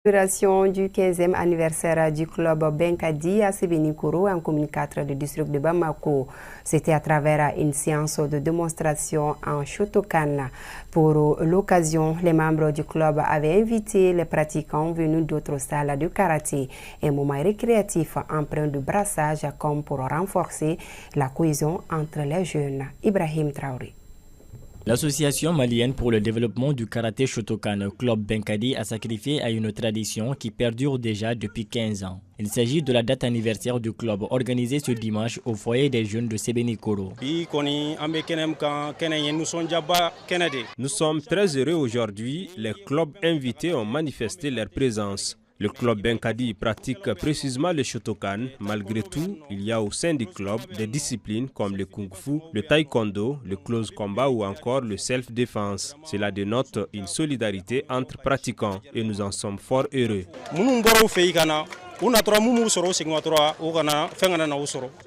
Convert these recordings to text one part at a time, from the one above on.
Célébration du 15e anniversaire du club Benkadi à Sébenikoro, en commune 4 du district de Bamako. C'était à travers une séance de démonstration en Shotokan. Pour l'occasion, les membres du club avaient invité les pratiquants venus d'autres salles de karaté. Un moment récréatif empreint de brassage comme pour renforcer la cohésion entre les jeunes. Ibrahim Traoré. L'Association malienne pour le développement du karaté Shotokan, Club Benkadi, a sacrifié à une tradition qui perdure déjà depuis 15 ans. Il s'agit de la date anniversaire du club organisée ce dimanche au foyer des jeunes de Sébenikoro. Nous sommes très heureux aujourd'hui. Les clubs invités ont manifesté leur présence. Le club Benkadi pratique précisément le Shotokan. Malgré tout, il y a au sein du club des disciplines comme le Kung Fu, le Taekwondo, le Close Combat ou encore le Self-Défense. Cela dénote une solidarité entre pratiquants et nous en sommes fort heureux.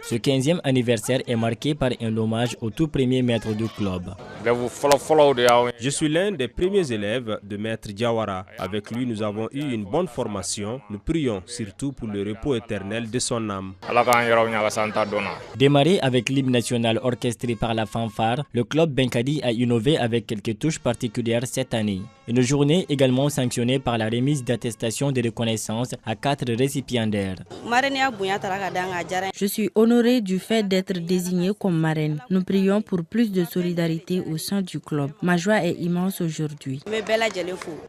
Ce 15e anniversaire est marqué par un hommage au tout premier maître du club. Je suis l'un des premiers élèves de Maître Diawara. Avec lui, nous avons eu une bonne formation. Nous prions surtout pour le repos éternel de son âme. Démarré avec l'hymne national orchestré par la fanfare, le club Benkadi a innové avec quelques touches particulières cette année. Une journée également sanctionnée par la remise d'attestations de reconnaissance à 4 récipiendaires. Je suis honorée du fait d'être désignée comme marraine. Nous prions pour plus de solidarité au sein du club. Ma joie est immense aujourd'hui.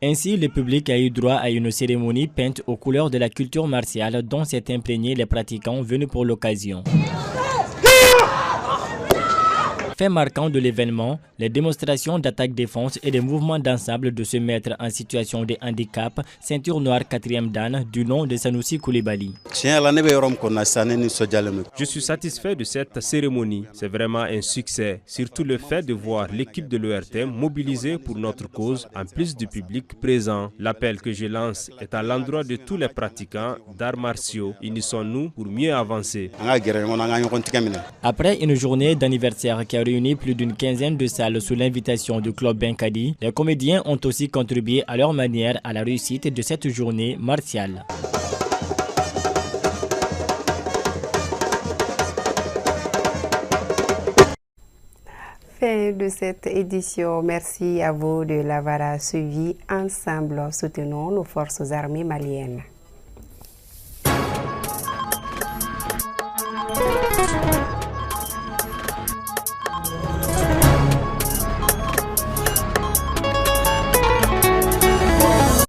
Ainsi, le public a eu droit à une cérémonie peinte aux couleurs de la culture martiale dont s'est imprégné les pratiquants venus pour l'occasion. Fait marquant de l'événement, les démonstrations d'attaque-défense et des mouvements d'ensemble de se mettre en situation de handicap, ceinture noire 4e dan du nom de Sanoussi Koulibaly. Je suis satisfait de cette cérémonie. C'est vraiment un succès. Surtout le fait de voir l'équipe de l'ORTM mobilisée pour notre cause en plus du public présent. L'appel que je lance est à l'endroit de tous les pratiquants d'arts martiaux. Unissons-nous pour mieux avancer. Après une journée d'anniversaire qui a réuni plus d'une quinzaine de salles sous l'invitation du club Benkadi, les comédiens ont aussi contribué à leur manière à la réussite de cette journée martiale. Fin de cette édition. Merci à vous de l'avoir suivi. Ensemble, soutenons nos forces armées maliennes.